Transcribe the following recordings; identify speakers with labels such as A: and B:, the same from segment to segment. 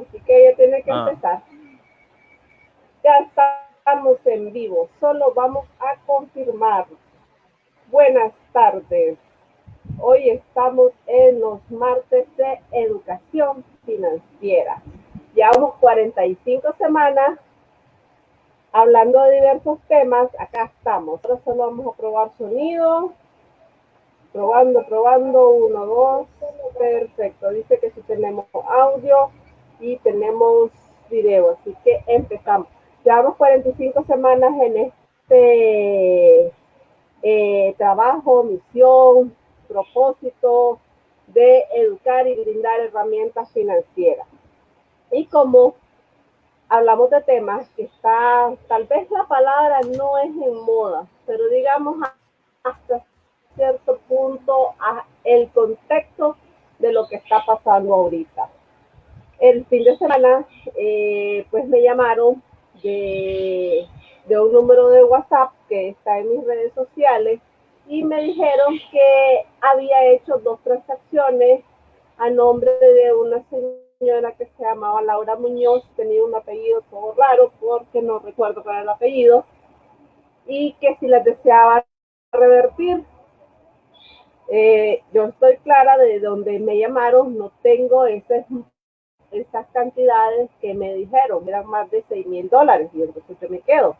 A: así que ella tiene que
B: Ah,
A: empezar. Ya estamos en vivo, solo vamos a confirmar. Buenas tardes. Hoy estamos en los martes de educación financiera. Llevamos 45 semanas hablando de diversos temas. Acá estamos. Ahora solo vamos a probar sonido. Probando, 1, 2. Perfecto. Dice que sí tenemos audio y tenemos video. Así que empezamos. Llevamos 45 semanas en este trabajo, misión, propósito de educar y brindar herramientas financieras. Y como hablamos de temas que está, tal vez la palabra no es en moda, pero digamos hasta cierto punto el contexto de lo que está pasando ahorita. El fin de semana, pues me llamaron de un número de WhatsApp que está en mis redes sociales y me dijeron que había hecho 2 transacciones a nombre de una señora que se llamaba Laura Muñoz, tenía un apellido todo raro porque no recuerdo cuál era el apellido, y que si las deseaba revertir. Yo estoy clara de donde me llamaron, no tengo esas cantidades que me dijeron, eran más de $6,000, y entonces yo me quedo.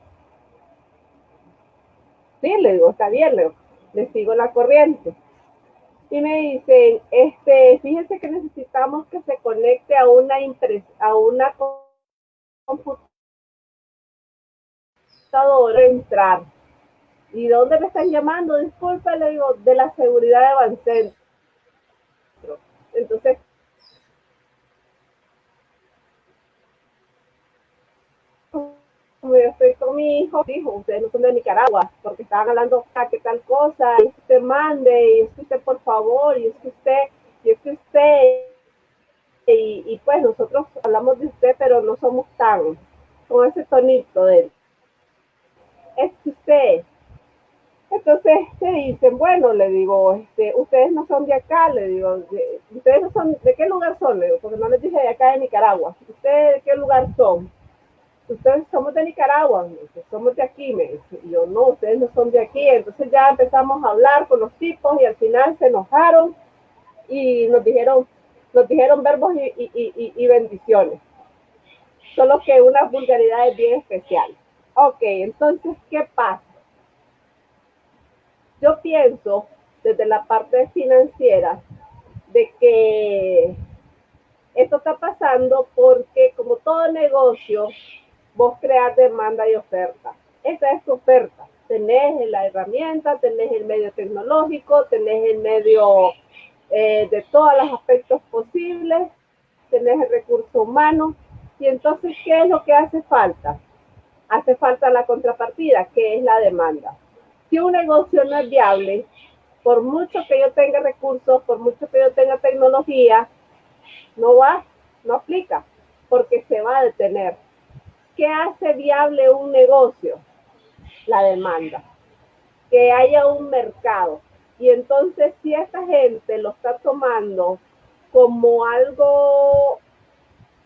A: Sí, le digo, está bien, le sigo la corriente. Y me dicen, fíjense que necesitamos que se conecte a una computadora, entrar. ¿Y dónde me están llamando? Disculpe, le digo, de la seguridad de Bancentro. Entonces, como yo estoy con mi hijo, dijo, ustedes no son de Nicaragua, porque estaban hablando, qué tal cosa, y es que usted mande, y es que usted por favor, y es que usted, y pues nosotros hablamos de usted, pero no somos tan, con ese tonito de él. Es que usted, entonces te dicen, bueno, le digo, ustedes no son de acá, le digo, ustedes no son, ¿de qué lugar son? Le digo, porque no les dije de acá de Nicaragua, ¿ustedes de qué lugar son? Ustedes somos de Nicaragua, somos de aquí, me dice. Y yo, no, ustedes no son de aquí. Entonces ya empezamos a hablar con los tipos y al final se enojaron y nos dijeron verbos y bendiciones. Solo que unas vulgaridades bien especiales. Ok, entonces, ¿qué pasa? Yo pienso desde la parte financiera de que esto está pasando porque como todo negocio, vos creas demanda y oferta. Esa es tu oferta. Tenés la herramienta, tenés el medio tecnológico, tenés el medio de todos los aspectos posibles, tenés el recurso humano. Y entonces, ¿qué es lo que hace falta? Hace falta la contrapartida, que es la demanda. Si un negocio no es viable, por mucho que yo tenga recursos, por mucho que yo tenga tecnología, no va, no aplica, porque se va a detener. ¿Qué hace viable un negocio? La demanda, que haya un mercado. Y entonces, si esta gente lo está tomando como algo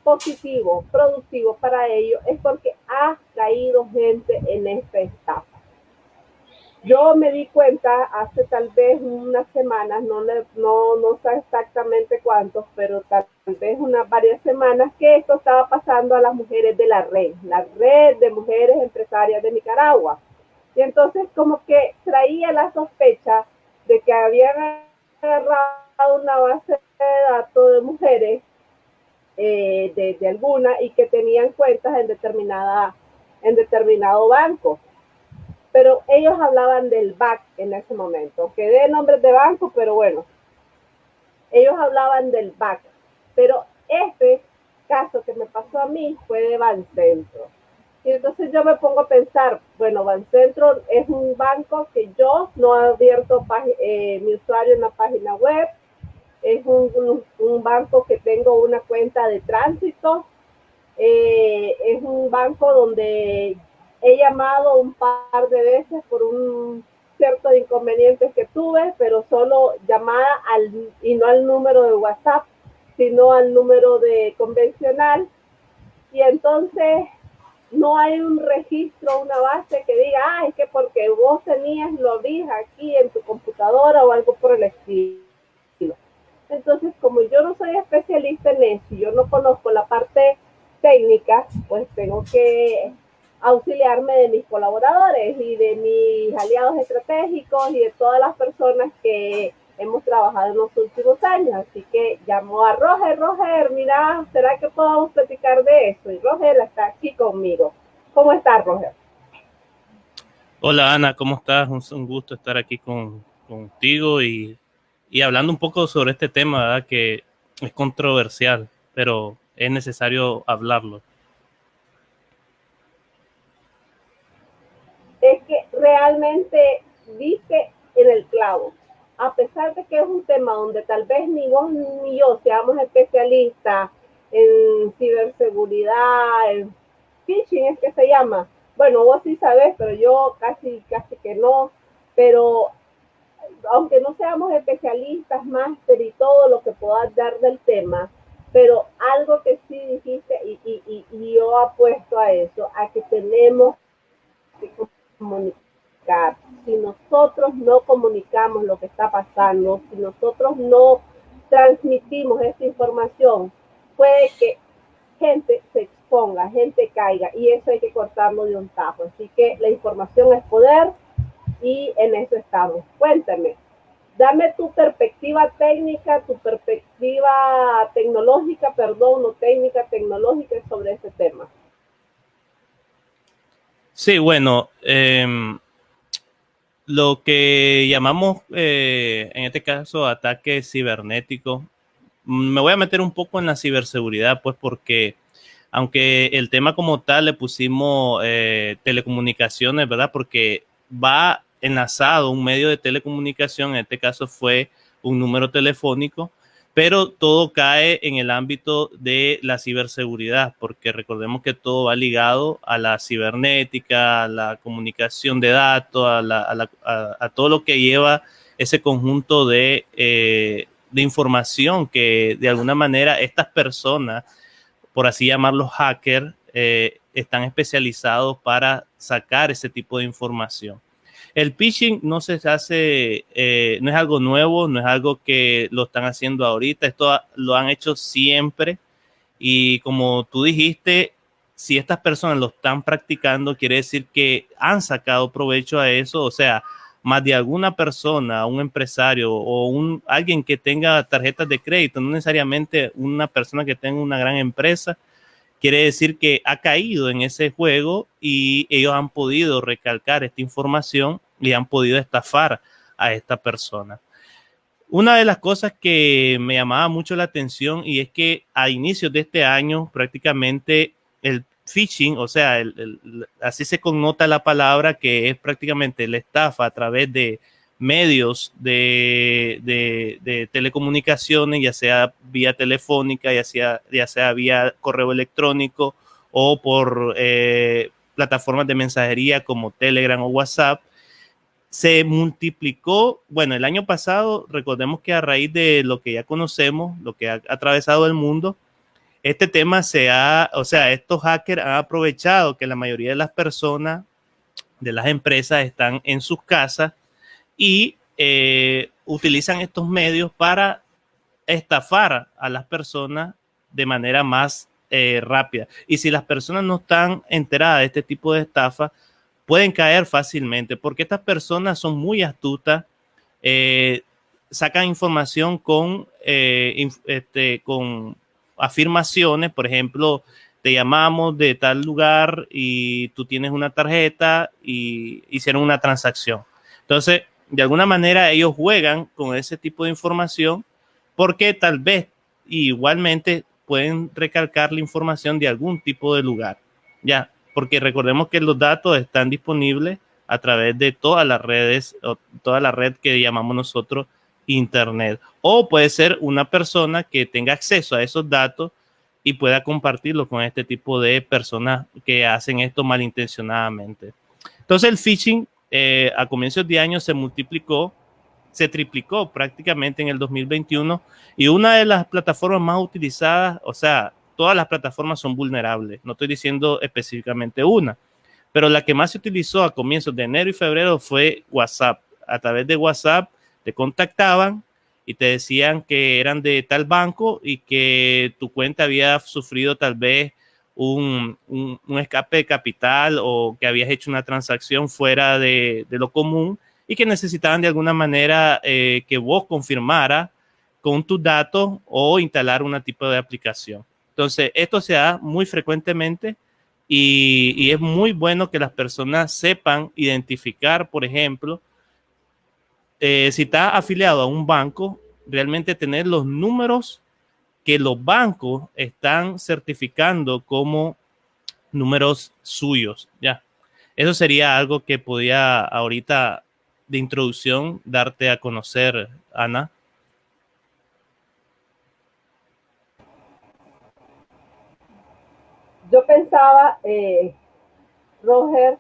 A: positivo, productivo para ellos, es porque ha caído gente en esta etapa. Yo me di cuenta hace tal vez unas semanas, no sé exactamente cuántos, pero tal vez unas varias semanas, que esto estaba pasando a las mujeres de la red de mujeres empresarias de Nicaragua. Y entonces como que traía la sospecha de que habían agarrado una base de datos de mujeres, de alguna, y que tenían cuentas en determinado banco, pero ellos hablaban del BAC en ese momento, que de nombres de banco, pero bueno, ellos hablaban del BAC, pero este caso que me pasó a mí fue de Bancentro. Y entonces yo me pongo a pensar, bueno, Bancentro es un banco que yo no he abierto mi usuario en la página web, es un banco que tengo una cuenta de tránsito, es un banco donde he llamado un par de veces por un cierto inconveniente que tuve, pero solo llamada y no al número de WhatsApp, sino al número de convencional, y entonces no hay un registro, una base que diga, ah, es que porque vos tenías lobbies aquí en tu computadora o algo por el estilo. Entonces, como yo no soy especialista en eso, yo no conozco la parte técnica, pues tengo que auxiliarme de mis colaboradores y de mis aliados estratégicos y de todas las personas que hemos trabajado en los últimos años. Así que llamó a Roger. Roger, mira, ¿será que podamos platicar de eso? Y Roger está aquí conmigo. ¿Cómo estás, Roger?
B: Hola Ana, ¿cómo estás? Un gusto estar aquí contigo y hablando un poco sobre este tema, ¿verdad? Que es controversial, pero es necesario hablarlo.
A: Es que realmente viste en el clavo. A pesar de que es un tema donde tal vez ni vos ni yo seamos especialistas en ciberseguridad, en phishing es que se llama. Bueno, vos sí sabés, pero yo casi que no. Pero aunque no seamos especialistas, máster y todo lo que puedas dar del tema, pero algo que sí dijiste y yo apuesto a eso, a que tenemos que comunicar. Si nosotros no comunicamos lo que está pasando, si nosotros no transmitimos esta información, puede que gente se exponga, gente caiga, y eso hay que cortarlo de un tajo. Así que la información es poder y en eso estamos. Cuéntame, dame tu perspectiva técnica, tu perspectiva tecnológica, perdón, no técnica, tecnológica sobre este tema.
B: Sí, bueno, lo que llamamos en este caso ataque cibernético, me voy a meter un poco en la ciberseguridad, pues porque aunque el tema como tal le pusimos telecomunicaciones, ¿verdad? Porque va enlazado un medio de telecomunicación, en este caso fue un número telefónico, pero todo cae en el ámbito de la ciberseguridad, porque recordemos que todo va ligado a la cibernética, a la comunicación de datos, a todo lo que lleva ese conjunto de información que de alguna manera estas personas, por así llamarlos hackers, están especializados para sacar ese tipo de información. El phishing no se hace, no es algo nuevo, no es algo que lo están haciendo ahorita, esto lo han hecho siempre y como tú dijiste, si estas personas lo están practicando, quiere decir que han sacado provecho a eso, o sea, más de alguna persona, un empresario o alguien que tenga tarjetas de crédito, no necesariamente una persona que tenga una gran empresa, quiere decir que ha caído en ese juego y ellos han podido recalcar esta información y han podido estafar a esta persona. Una de las cosas que me llamaba mucho la atención y es que a inicios de este año prácticamente el phishing, o sea, así se connota la palabra, que es prácticamente la estafa a través de medios de telecomunicaciones, ya sea vía telefónica, ya sea vía correo electrónico o por plataformas de mensajería como Telegram o WhatsApp, se multiplicó. Bueno, el año pasado, recordemos que a raíz de lo que ya conocemos, lo que ha atravesado el mundo, este tema o sea, estos hackers han aprovechado que la mayoría de las personas, de las empresas, están en sus casas y utilizan estos medios para estafar a las personas de manera más rápida. Y si las personas no están enteradas de este tipo de estafa, pueden caer fácilmente, porque estas personas son muy astutas, eh, sacan información con afirmaciones. Por ejemplo, te llamamos de tal lugar y tú tienes una tarjeta y hicieron una transacción. Entonces, de alguna manera ellos juegan con ese tipo de información porque tal vez igualmente pueden recalcar la información de algún tipo de lugar, ya, porque recordemos que los datos están disponibles a través de todas las redes, o toda la red que llamamos nosotros Internet. O puede ser una persona que tenga acceso a esos datos y pueda compartirlo con este tipo de personas que hacen esto malintencionadamente. Entonces el phishing a comienzos de año se multiplicó se triplicó prácticamente en el 2021 y una de las plataformas más utilizadas, o sea, todas las plataformas son vulnerables, no estoy diciendo específicamente una, pero la que más se utilizó a comienzos de enero y febrero fue WhatsApp. A través de WhatsApp te contactaban y te decían que eran de tal banco y que tu cuenta había sufrido tal vez un escape de capital o que habías hecho una transacción fuera de lo común y que necesitaban de alguna manera que vos confirmara con tus datos o instalar un tipo de aplicación. Entonces, esto se da muy frecuentemente y es muy bueno que las personas sepan identificar, por ejemplo, si está afiliado a un banco, realmente tener los números que los bancos están certificando como números suyos, ya. Eso sería algo que podía ahorita de introducción darte a conocer, Ana.
A: Yo pensaba, Roger,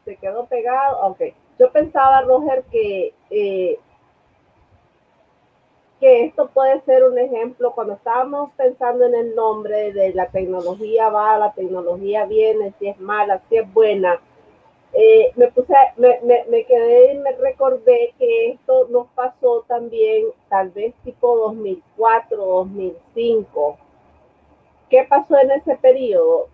A: se quedó pegado, ok. Yo pensaba, Roger, que esto puede ser un ejemplo cuando estábamos pensando en el nombre de la tecnología va, la tecnología viene, si es mala, si es buena. Me quedé y me recordé que esto nos pasó también tal vez tipo 2004, 2005. ¿Qué pasó en ese periodo?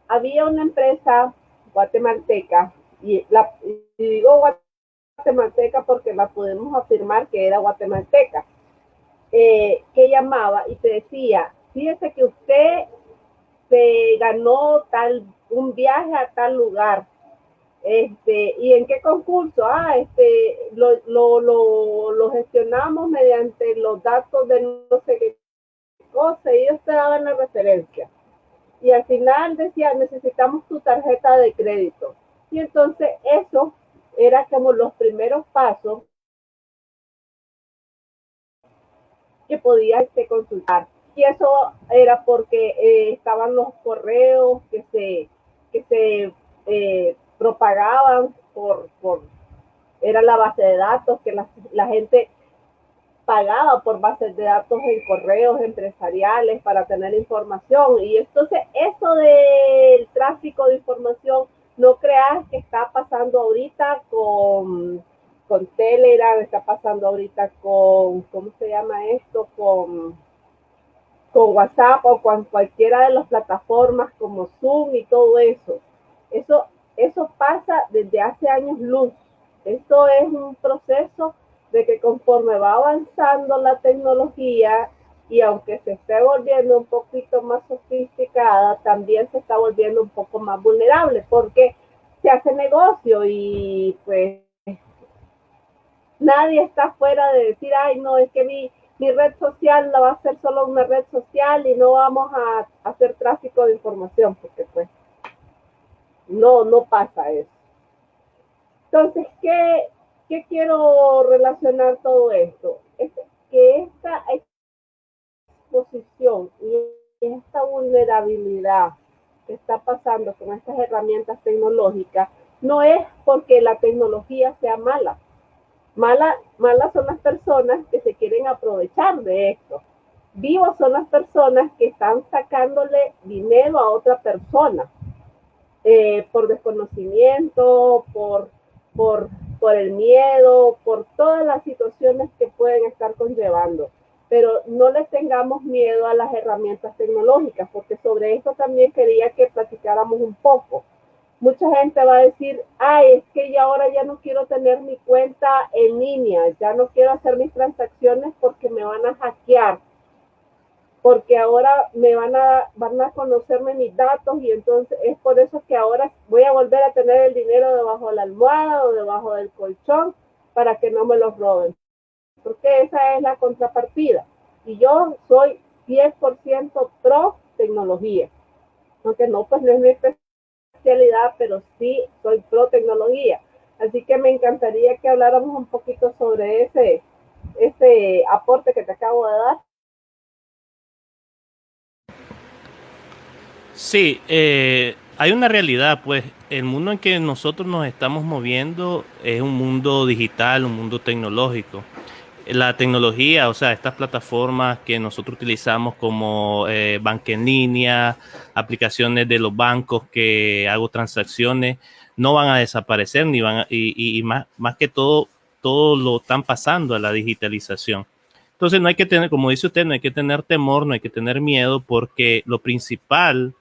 A: Había una empresa guatemalteca, y digo guatemalteca porque la podemos afirmar que era guatemalteca, que llamaba y te decía, fíjese que usted se ganó un viaje a tal lugar. ¿Y en qué concurso? Lo gestionamos mediante los datos de no sé qué cosa, y ellos te daban la referencia. Y al final decía, necesitamos tu tarjeta de crédito. Y entonces eso era como los primeros pasos que podías consultar. Y eso era porque estaban los correos que se propagaban era la base de datos que la gente pagaba por bases de datos en correos empresariales para tener información. Y entonces eso del tráfico de información, no creas que está pasando ahorita con Telegram, está pasando ahorita ¿cómo se llama esto? Con WhatsApp o con cualquiera de las plataformas como Zoom y todo eso. Eso, eso pasa desde hace años luz. Esto es un proceso de que conforme va avanzando la tecnología y aunque se esté volviendo un poquito más sofisticada, también se está volviendo un poco más vulnerable porque se hace negocio y pues nadie está fuera de decir, ay, no, es que mi red social la va a ser solo una red social y no vamos a hacer tráfico de información, porque pues no pasa eso. Entonces, ¿qué quiero relacionar todo esto? Es que esta exposición y esta vulnerabilidad que está pasando con estas herramientas tecnológicas no es porque la tecnología sea mala. Malas son las personas que se quieren aprovechar de esto. Vivos son las personas que están sacándole dinero a otra persona por desconocimiento, por, por el miedo, por todas las situaciones que pueden estar conllevando. Pero no les tengamos miedo a las herramientas tecnológicas, porque sobre esto también quería que platicáramos un poco. Mucha gente va a decir, ay, es que yo ahora ya no quiero tener mi cuenta en línea, ya no quiero hacer mis transacciones porque me van a hackear, porque ahora van a conocerme mis datos y entonces es por eso que ahora voy a volver a tener el dinero debajo de la almohada o debajo del colchón para que no me lo roben, porque esa es la contrapartida. Y yo soy 100% pro tecnología, aunque no, pues no es mi especialidad, pero sí soy pro tecnología. Así que me encantaría que habláramos un poquito sobre ese aporte que te acabo de dar.
B: Sí, hay una realidad, pues el mundo en que nosotros nos estamos moviendo es un mundo digital, un mundo tecnológico. La tecnología, o sea, estas plataformas que nosotros utilizamos como banca en línea, aplicaciones de los bancos que hago transacciones, no van a desaparecer ni van a, y más que todo lo están pasando a la digitalización. Entonces no hay que tener, como dice usted, no hay que tener temor, no hay que tener miedo, porque lo principal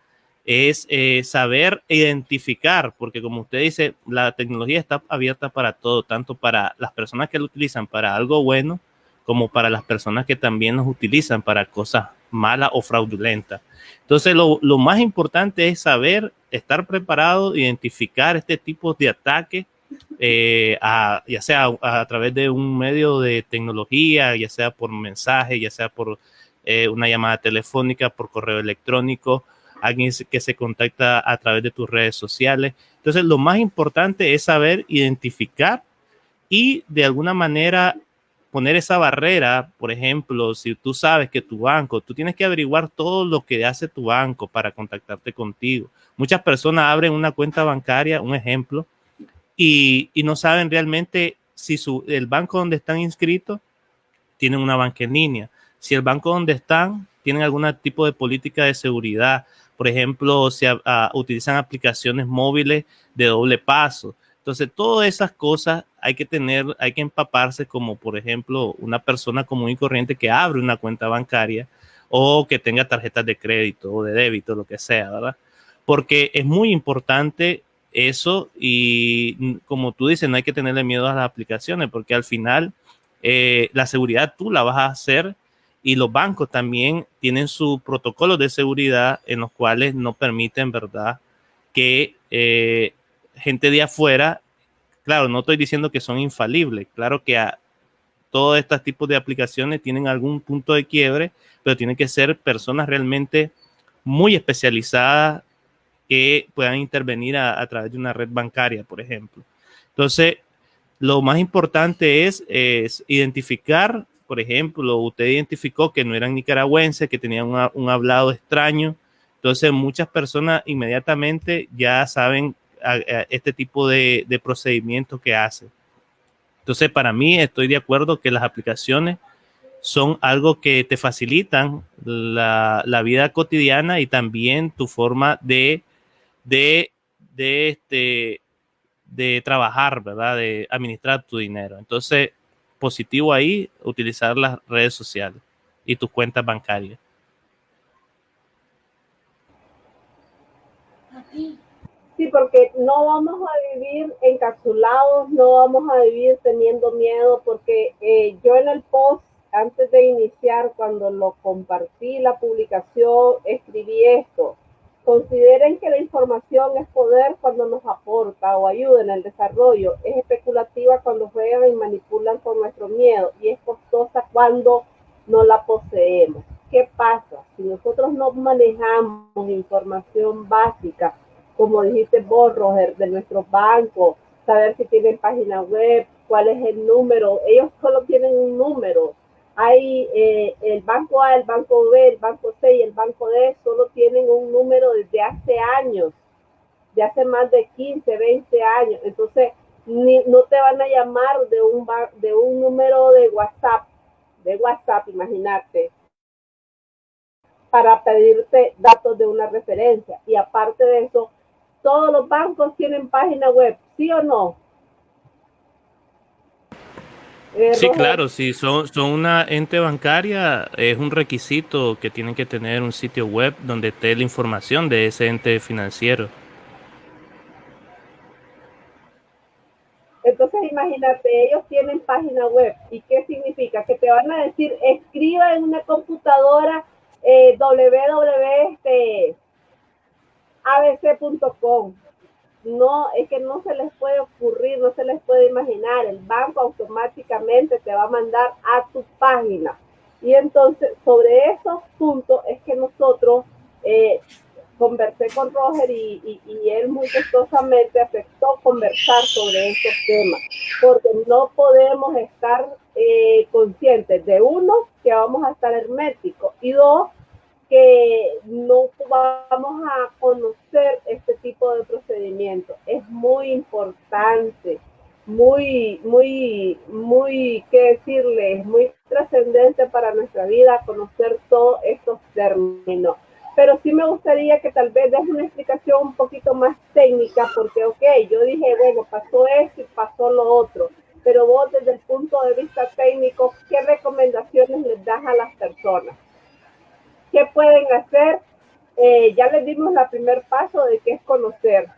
B: es saber identificar, porque como usted dice, la tecnología está abierta para todo, tanto para las personas que lo utilizan para algo bueno, como para las personas que también los utilizan para cosas malas o fraudulentas. Entonces, lo más importante es saber, estar preparado, identificar este tipo de ataques, ya sea a través de un medio de tecnología, ya sea por mensaje, ya sea por una llamada telefónica, por correo electrónico, alguien que se contacta a través de tus redes sociales. Entonces, lo más importante es saber identificar y de alguna manera poner esa barrera. Por ejemplo, si tú sabes que tu banco, tú tienes que averiguar todo lo que hace tu banco para contactarte contigo. Muchas personas abren una cuenta bancaria, un ejemplo, y no saben realmente si el banco donde están inscritos tienen una banca en línea, si el banco donde están tienen algún tipo de política de seguridad. Por ejemplo, si utilizan aplicaciones móviles de doble paso. Entonces, todas esas cosas hay que empaparse, como por ejemplo una persona común y corriente que abre una cuenta bancaria o que tenga tarjetas de crédito o de débito, lo que sea, ¿verdad? Porque es muy importante eso y como tú dices, no hay que tenerle miedo a las aplicaciones, porque al final la seguridad tú la vas a hacer, y los bancos también tienen sus protocolos de seguridad en los cuales no permiten, ¿verdad?, que gente de afuera, claro, no estoy diciendo que son infalibles, claro que todos estos tipos de aplicaciones tienen algún punto de quiebre, pero tienen que ser personas realmente muy especializadas que puedan intervenir a través de una red bancaria, por ejemplo. Entonces, lo más importante es identificar, por ejemplo, usted identificó que no eran nicaragüenses, que tenían un hablado extraño. Entonces, muchas personas inmediatamente ya saben este tipo de procedimientos que hacen. Entonces, para mí, estoy de acuerdo que las aplicaciones son algo que te facilitan la vida cotidiana y también tu forma de, de, de trabajar, ¿verdad? De administrar tu dinero. Entonces, positivo ahí, utilizar las redes sociales y tus cuentas bancarias.
A: Sí, porque no vamos a vivir encapsulados, no vamos a vivir teniendo miedo, porque yo en el post, antes de iniciar, cuando lo compartí, la publicación, escribí esto. Consideren que la información es poder cuando nos aporta o ayuda en el desarrollo. Es especulativa cuando juegan y manipulan con nuestro miedo, y es costosa cuando no la poseemos. ¿Qué pasa? Si nosotros no manejamos información básica, como dijiste vos, Roger, de nuestros bancos, saber si tienen página web, cuál es el número. Ellos solo tienen un número. Hay el banco A, el banco B, el banco C y el banco D, solo tienen un número desde hace años, de hace más de 15, 20 años. Entonces, no te van a llamar de un número de WhatsApp, imagínate, para pedirte datos de una referencia. Y aparte de eso, todos los bancos tienen página web, ¿sí o no?
B: Sí,
A: Roger.
B: claro, si son una ente bancaria, es un requisito que tienen que tener un sitio web donde esté la información de ese ente financiero.
A: Entonces, imagínate, ellos tienen página web. ¿Y qué significa? Que te van a decir, escriba en una computadora www.abc.com. No, es que no se les puede ocurrir, no se les puede imaginar. El banco automáticamente te va a mandar a tu página. Y entonces, sobre esos puntos es que nosotros conversé con Roger y él muy gustosamente aceptó conversar sobre estos temas, porque no podemos estar conscientes de uno, que vamos a estar herméticos, y dos, que no vamos a conocer este tipo de procedimientos. Es muy importante, qué decirles, muy trascendente para nuestra vida conocer todos estos términos. Pero sí me gustaría que tal vez des una explicación un poquito más técnica, porque, ok, yo dije, bueno, pasó esto y pasó lo otro, pero vos desde el punto de vista técnico, ¿qué recomendaciones les das a las personas? ¿Qué pueden hacer? Ya les dimos el primer paso de que es conocer,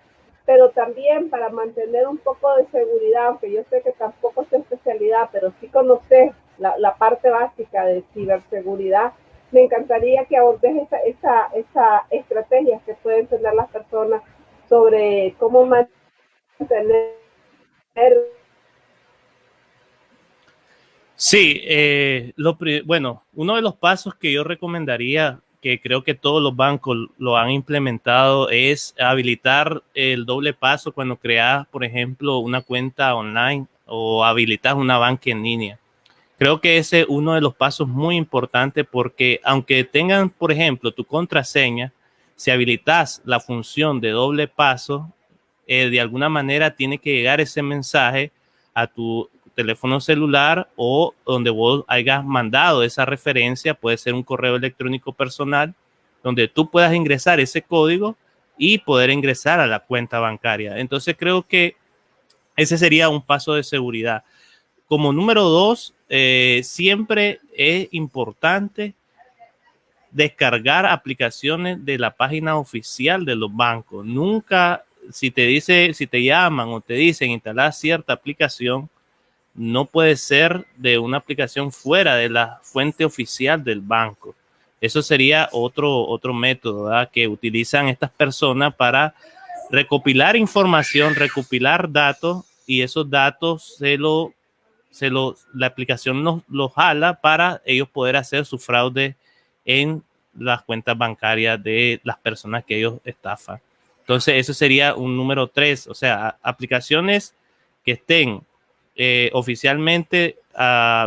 A: pero también para mantener un poco de seguridad, aunque yo sé que tampoco es tu especialidad, pero sí conocer la parte básica de ciberseguridad, me encantaría que abordes esa estrategia que pueden tener las personas sobre cómo mantener.
B: Sí, bueno, uno de los pasos que yo recomendaría, que creo que todos los bancos lo han implementado, es habilitar el doble paso cuando creas, por ejemplo, una cuenta online o habilitas una banca en línea. Creo que ese es uno de los pasos muy importantes porque aunque tengan, por ejemplo, tu contraseña, si habilitas la función de doble paso, de alguna manera tiene que llegar ese mensaje a tu teléfono celular o donde vos hayas mandado esa referencia, puede ser un correo electrónico personal, donde tú puedas ingresar ese código y poder ingresar a la cuenta bancaria. Entonces creo que ese sería un paso de seguridad. Como número dos, siempre es importante descargar aplicaciones de la página oficial de los bancos. Nunca, si te llaman o te dicen instalar cierta aplicación, no puede ser de una aplicación fuera de la fuente oficial del banco. Eso sería otro método, ¿verdad?, que utilizan estas personas para recopilar información, recopilar datos, y esos datos la aplicación los jala para ellos poder hacer su fraude en las cuentas bancarias de las personas que ellos estafan. Entonces, eso sería un número 3, o sea, aplicaciones que estén oficialmente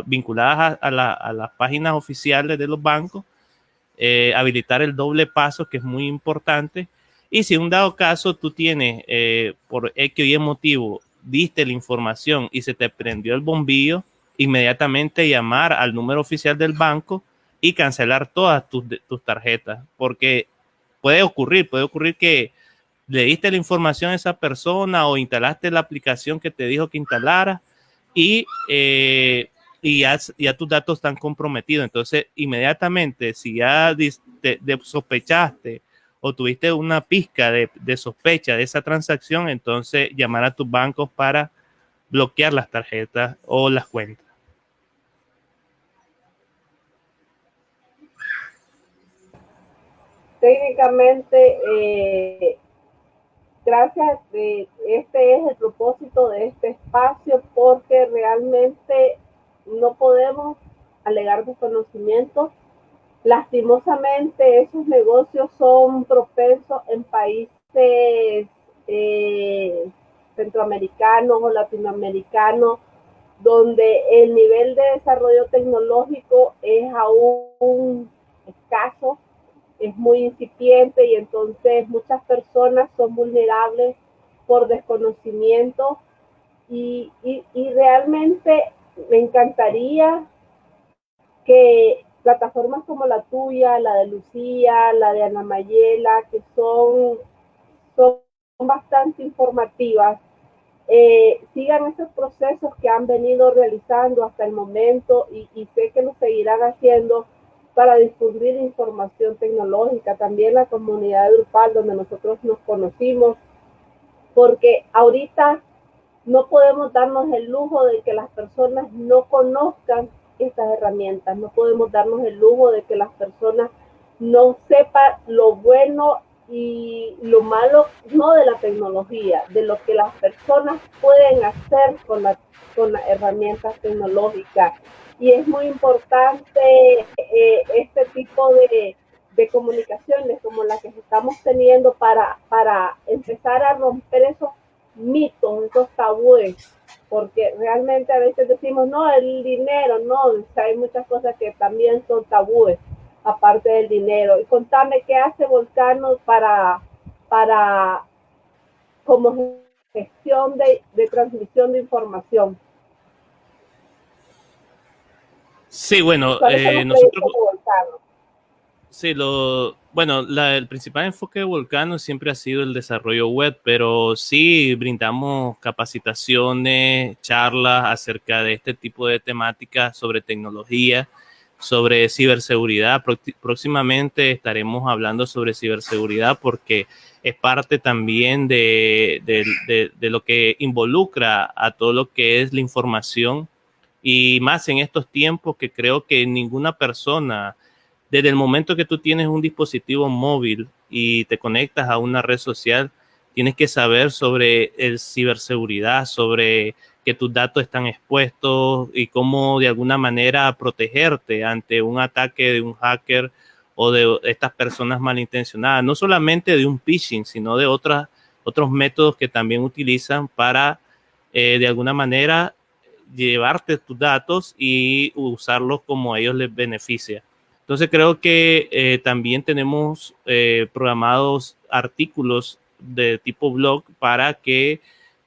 B: vinculadas a las páginas oficiales de los bancos, habilitar el doble paso, que es muy importante. Y si en un dado caso tú tienes, por X o Y motivo, diste la información y se te prendió el bombillo, inmediatamente llamar al número oficial del banco y cancelar todas tus tarjetas, porque puede ocurrir que le diste la información a esa persona o instalaste la aplicación que te dijo que instalara y, ya tus datos están comprometidos. Entonces, inmediatamente, si ya sospechaste o tuviste una pizca de sospecha de esa transacción, entonces llamar a tus bancos para bloquear las tarjetas o las cuentas.
A: Técnicamente, gracias, este es el propósito de este espacio, porque realmente no podemos alegar desconocimiento. Lastimosamente, esos negocios son propensos en países centroamericanos o latinoamericanos, donde el nivel de desarrollo tecnológico es aún escaso, es muy incipiente, y entonces muchas personas son vulnerables por desconocimiento, y realmente me encantaría que plataformas como la tuya, la de Lucía, la de Ana Mayela, que son bastante informativas, sigan esos procesos que han venido realizando hasta el momento, y sé que lo seguirán haciendo para difundir información tecnológica. También la comunidad grupal donde nosotros nos conocimos, porque ahorita no podemos darnos el lujo de que las personas no conozcan estas herramientas, no podemos darnos el lujo de que las personas no sepan lo bueno y lo malo, no de la tecnología, de lo que las personas pueden hacer con las herramientas tecnológicas. Y es muy importante este tipo de comunicaciones como la que estamos teniendo para empezar a romper esos mitos, esos tabúes, porque realmente a veces decimos, no, el dinero, no, hay muchas cosas que también son tabúes, aparte del dinero. Y contame qué hace Volcano para como gestión de transmisión de información.
B: Sí, bueno,
A: ¿Cuáles son los
B: nosotros,
A: proyectos de Volcano?
B: sí, bueno, el principal enfoque de Volcano siempre ha sido el desarrollo web, pero sí brindamos capacitaciones, charlas acerca de este tipo de temáticas sobre tecnología, sobre ciberseguridad. Próximamente estaremos hablando sobre ciberseguridad porque es parte también de lo que involucra a todo lo que es la información y más en estos tiempos que creo que ninguna persona, desde el momento que tú tienes un dispositivo móvil y te conectas a una red social, tienes que saber sobre el ciberseguridad, sobre que tus datos están expuestos y cómo de alguna manera protegerte ante un ataque de un hacker o de estas personas malintencionadas, no solamente de un phishing, sino de otros métodos que también utilizan para de alguna manera llevarte tus datos y usarlos como a ellos les beneficia. Entonces creo que también tenemos programados artículos de tipo blog para que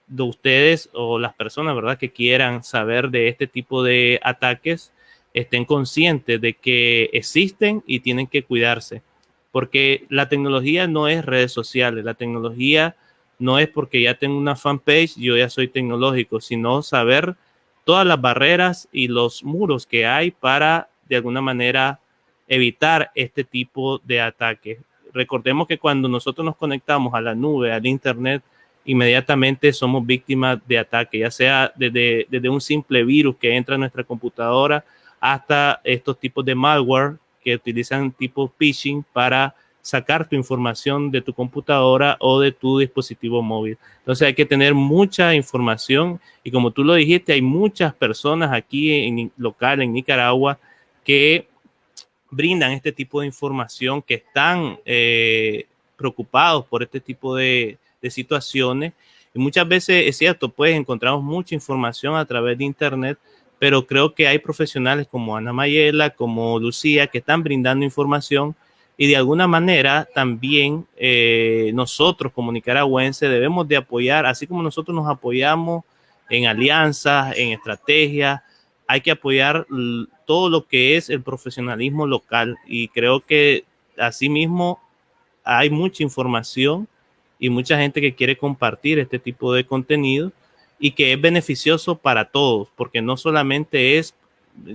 B: de ustedes o las personas, ¿verdad?, que quieran saber de este tipo de ataques estén conscientes de que existen y tienen que cuidarse. Porque la tecnología no es redes sociales, la tecnología no es porque ya tengo una fanpage, yo ya soy tecnológico, sino saber todas las barreras y los muros que hay para de alguna manera evitar este tipo de ataques. Recordemos que cuando nosotros nos conectamos a la nube, al internet, inmediatamente somos víctimas de ataque, ya sea desde un simple virus que entra a nuestra computadora hasta estos tipos de malware que utilizan tipo phishing para sacar tu información de tu computadora o de tu dispositivo móvil. Entonces hay que tener mucha información y como tú lo dijiste, hay muchas personas aquí en local en Nicaragua que brindan este tipo de información, que están preocupados por este tipo de situaciones. Y muchas veces es cierto, pues encontramos mucha información a través de Internet, pero creo que hay profesionales como Ana Mayela, como Lucía, que están brindando información y de alguna manera también nosotros como nicaragüenses debemos de apoyar, así como nosotros nos apoyamos en alianzas, en estrategias, hay que apoyar todo lo que es el profesionalismo local y creo que asimismo hay mucha información y mucha gente que quiere compartir este tipo de contenido y que es beneficioso para todos, porque no solamente es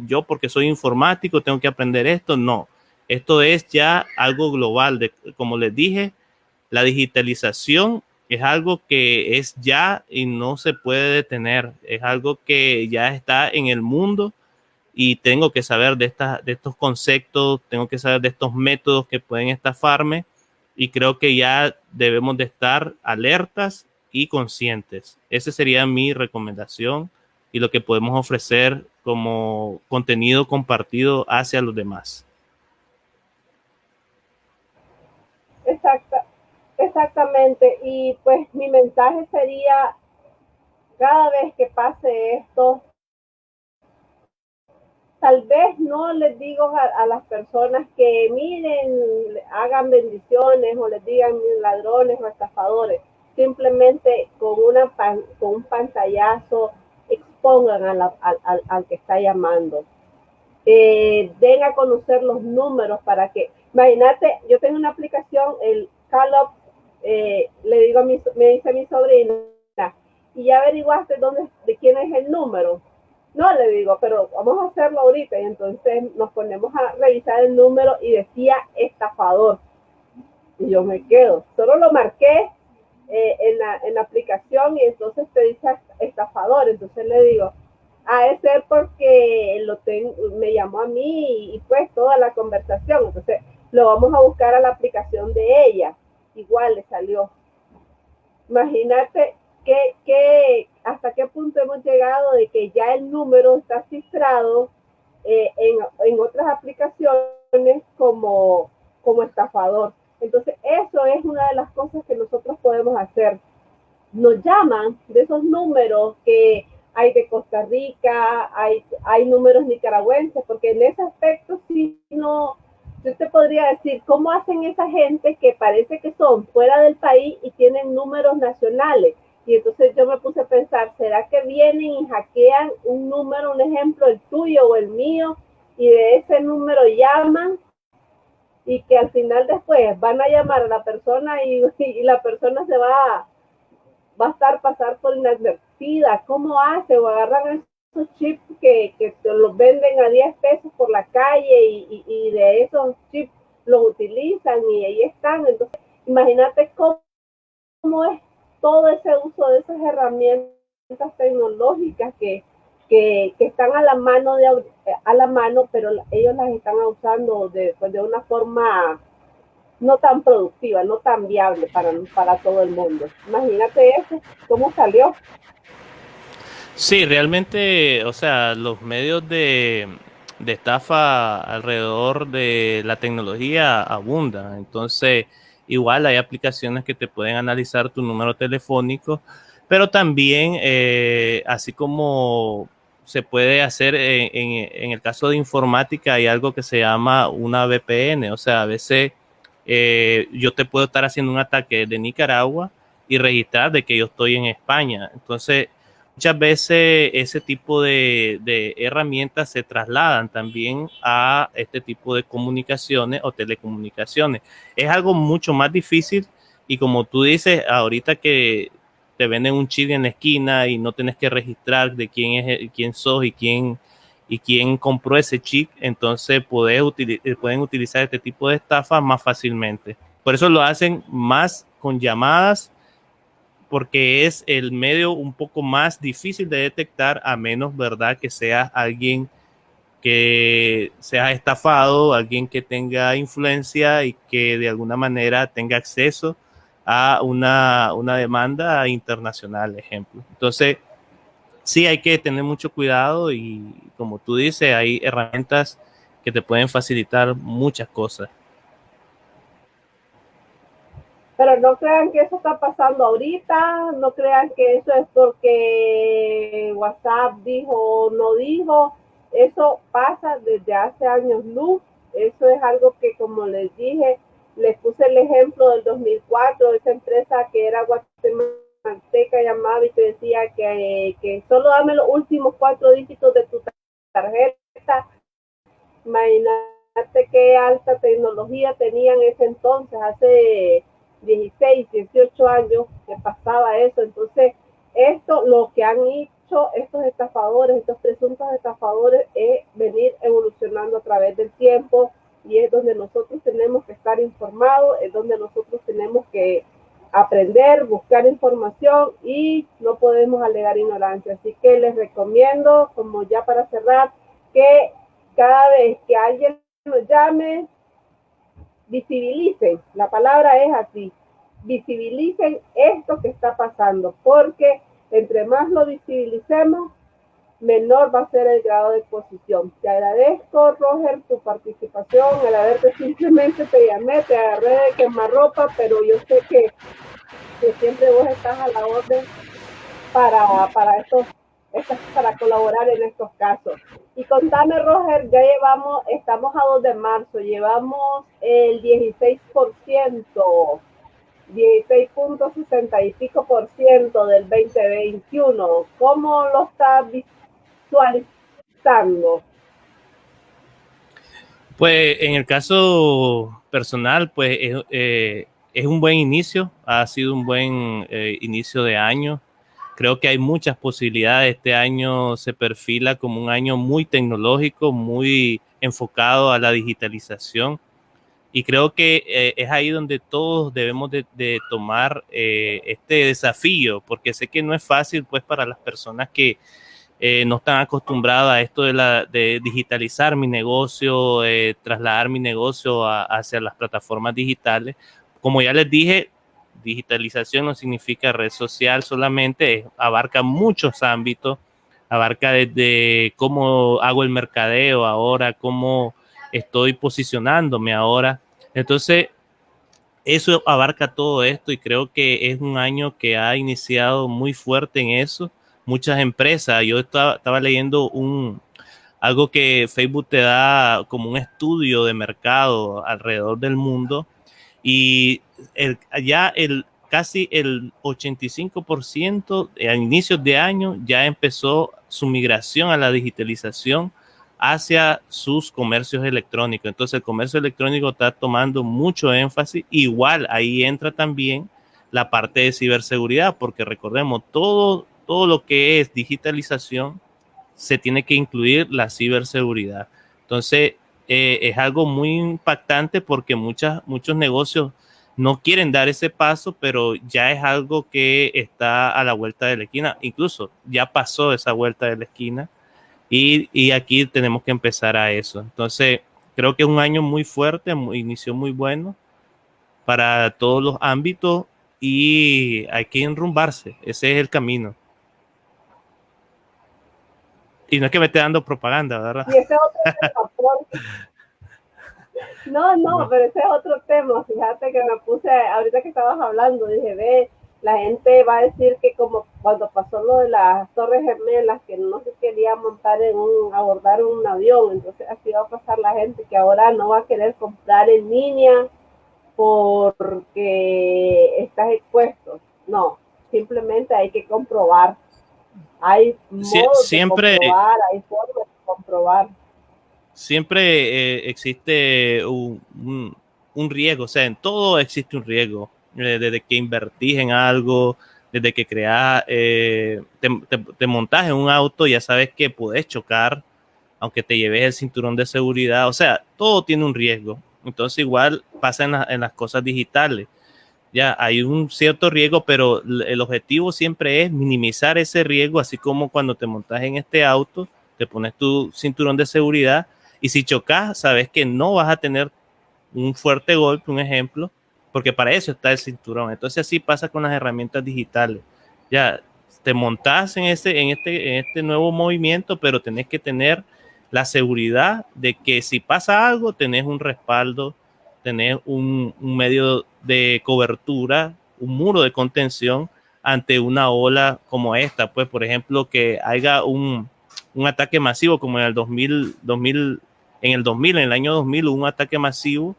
B: yo porque soy informático tengo que aprender esto, no, esto es ya algo global, como les dije, la digitalización es algo que es ya y no se puede detener, es algo que ya está en el mundo y tengo que saber de estos conceptos, tengo que saber de estos métodos que pueden estafarme y creo que ya debemos de estar alertas y conscientes. Esa sería mi recomendación y lo que podemos ofrecer como contenido compartido hacia los demás.
A: Exacta, exactamente. Y pues mi mensaje sería, cada vez que pase esto, tal vez no les digo a las personas que miren, hagan bendiciones o les digan ladrones o estafadores. Simplemente con un pantallazo expongan al que está llamando. Den a conocer los números para que, imagínate, yo tengo una aplicación, el Call Up, le digo me dice mi sobrina, y ya averiguaste de quién es el número. No, le digo, pero vamos a hacerlo ahorita. Y entonces nos ponemos a revisar el número y decía estafador. Y yo me quedo. Solo lo marqué en la aplicación y entonces te dice estafador. Entonces le digo, ha de ser porque me llamó a mí y pues toda la conversación. Entonces lo vamos a buscar a la aplicación de ella. Igual le salió. Imagínate hasta qué punto hemos llegado de que ya el número está cifrado en otras aplicaciones como estafador. Entonces, eso es una de las cosas que nosotros podemos hacer. Nos llaman de esos números que hay de Costa Rica, hay números nicaragüenses, porque en ese aspecto sí yo te podría decir, ¿cómo hacen esa gente que parece que son fuera del país y tienen números nacionales? Y entonces yo me puse a pensar, ¿será que vienen y hackean un número, un ejemplo, el tuyo o el mío, y de ese número llaman y que al final después van a llamar a la persona y la persona va a estar pasar por inadvertida? ¿Cómo hace? O agarran esos chips que te los venden a 10 pesos por la calle y de esos chips los utilizan y ahí están. Entonces, imagínate cómo es todo ese uso de esas herramientas tecnológicas que están a la mano, pero ellos las están usando pues de una forma no tan productiva, no tan viable para todo el mundo. Imagínate eso, cómo salió.
B: Sí, realmente, o sea, los medios de estafa alrededor de la tecnología abundan. Entonces, igual hay aplicaciones que te pueden analizar tu número telefónico, pero también, así como se puede hacer en el caso de informática, hay algo que se llama una VPN. O sea, a veces yo te puedo estar haciendo un ataque de Nicaragua y registrar de que yo estoy en España. Entonces, muchas veces ese tipo de herramientas se trasladan también a este tipo de comunicaciones o telecomunicaciones. Es algo mucho más difícil y como tú dices, ahorita que te venden un chip en la esquina y no tienes que registrar de quién sos y quién compró ese chip, entonces pueden utilizar este tipo de estafas más fácilmente. Por eso lo hacen más con llamadas, porque es el medio un poco más difícil de detectar, a menos, ¿verdad?, que seas alguien que sea estafado, alguien que tenga influencia y que de alguna manera tenga acceso a una demanda internacional, ejemplo. Entonces, sí hay que tener mucho cuidado y como tú dices, hay herramientas que te pueden facilitar muchas cosas.
A: Pero no crean que eso está pasando ahorita, no crean que eso es porque WhatsApp dijo o no dijo, eso pasa desde hace años luz, eso es algo que, como les dije, les puse el ejemplo del 2004, esa empresa que era guatemalteca llamaba y te decía que solo dame los últimos 4 dígitos de tu tarjeta. Imagínate qué alta tecnología tenían en ese entonces, hace 16, 18 años que pasaba eso. Entonces, esto, lo que han hecho estos estafadores, estos presuntos estafadores, es venir evolucionando a través del tiempo y es donde nosotros tenemos que estar informados, es donde nosotros tenemos que aprender, buscar información y no podemos alegar ignorancia. Así que les recomiendo, como ya para cerrar, que cada vez que alguien nos llame, visibilicen, la palabra es así, visibilicen esto que está pasando, porque entre más lo visibilicemos, menor va a ser el grado de exposición. Te agradezco, Roger, tu participación, el haberte simplemente te llamé, te agarré de quemarropa, pero yo sé que siempre vos estás a la orden para colaborar en estos casos. Y contame, Roger, ya estamos a 2 de marzo, llevamos el 16%, 16.60 y pico por ciento del 2021. ¿Cómo lo estás visualizando?
B: Pues en el caso personal, pues es un buen inicio, ha sido un buen inicio de año. Creo que hay muchas posibilidades. Este año se perfila como un año muy tecnológico, muy enfocado a la digitalización. Y creo que es ahí donde todos debemos de tomar este desafío, porque sé que no es fácil pues para las personas que no están acostumbradas a esto de digitalizar mi negocio, trasladar mi negocio hacia las plataformas digitales. Como ya les dije, digitalización no significa red social solamente, abarca muchos ámbitos, abarca desde cómo hago el mercadeo ahora, cómo estoy posicionándome ahora. Entonces, eso abarca todo esto y creo que es un año que ha iniciado muy fuerte en eso. Muchas empresas, yo estaba leyendo algo que Facebook te da como un estudio de mercado alrededor del mundo y casi el 85% a inicios de año ya empezó su migración a la digitalización hacia sus comercios electrónicos. Entonces el comercio electrónico está tomando mucho énfasis. Igual ahí entra también la parte de ciberseguridad, porque recordemos, todo lo que es digitalización se tiene que incluir la ciberseguridad. Entonces, es algo muy impactante porque muchos negocios no quieren dar ese paso, pero ya es algo que está a la vuelta de la esquina. Incluso ya pasó esa vuelta de la esquina y aquí tenemos que empezar a eso. Entonces, creo que es un año muy fuerte, inició muy bueno para todos los ámbitos y hay que enrumbarse. Ese es el camino. Y no es que me esté dando propaganda, ¿verdad?
A: Y ese es otro tema, porque no,
B: No.
A: pero ese es otro tema. Fíjate que me puse, ahorita que estabas hablando, dije, ve, la gente va a decir que como cuando pasó lo de las Torres Gemelas, que no se quería montar abordar un avión, entonces así va a pasar la gente que ahora no va a querer comprar en línea porque estás expuesto. No, simplemente hay que comprobar. Hay modos de
B: Siempre,
A: comprobar, hay formas de comprobar.
B: siempre existe un riesgo, o sea, en todo existe un riesgo, desde que invertís en algo, desde que creas, te montas en un auto, ya sabes que puedes chocar, aunque te lleves el cinturón de seguridad, o sea, todo tiene un riesgo. Entonces igual pasa en las cosas digitales. Ya hay un cierto riesgo, pero el objetivo siempre es minimizar ese riesgo, así como cuando te montas en este auto, te pones tu cinturón de seguridad y si chocas, sabes que no vas a tener un fuerte golpe, un ejemplo, porque para eso está el cinturón. Entonces así pasa con las herramientas digitales. Ya te montas en este nuevo movimiento, pero tenés que tener la seguridad de que si pasa algo, tenés un respaldo, tenés un medio de cobertura, un muro de contención ante una ola como esta. Pues, por ejemplo, que haya un ataque masivo como en el 2000, en el año 2000 hubo un ataque masivo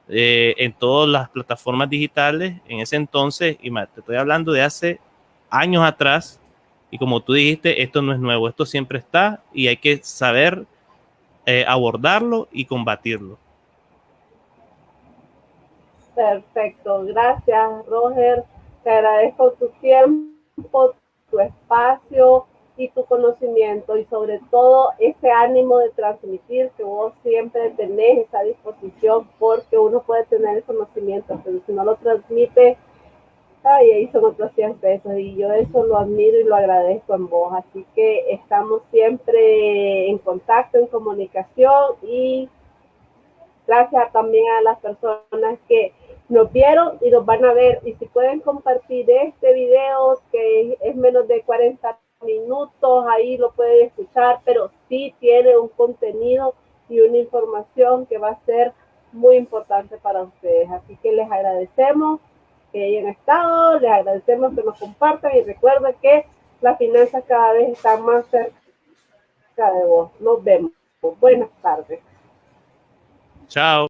B: en todas las plataformas digitales en ese entonces, y te estoy hablando de hace años atrás, y como tú dijiste, esto no es nuevo, esto siempre está y hay que saber abordarlo y combatirlo.
A: Perfecto, gracias Roger, te agradezco tu tiempo, tu espacio y tu conocimiento y sobre todo ese ánimo de transmitir que vos siempre tenés esa disposición porque uno puede tener el conocimiento, pero si no lo transmite, ay, ahí son otros 100 pesos y yo eso lo admiro y lo agradezco en vos, así que estamos siempre en contacto, en comunicación y gracias también a las personas que nos vieron y nos van a ver. Y si pueden compartir este video, que es menos de 40 minutos, ahí lo pueden escuchar, pero sí tiene un contenido y una información que va a ser muy importante para ustedes. Así que les agradecemos que hayan estado, les agradecemos que nos compartan y recuerden que las finanzas cada vez están más cerca de vos. Nos vemos. Buenas tardes.
B: Chao.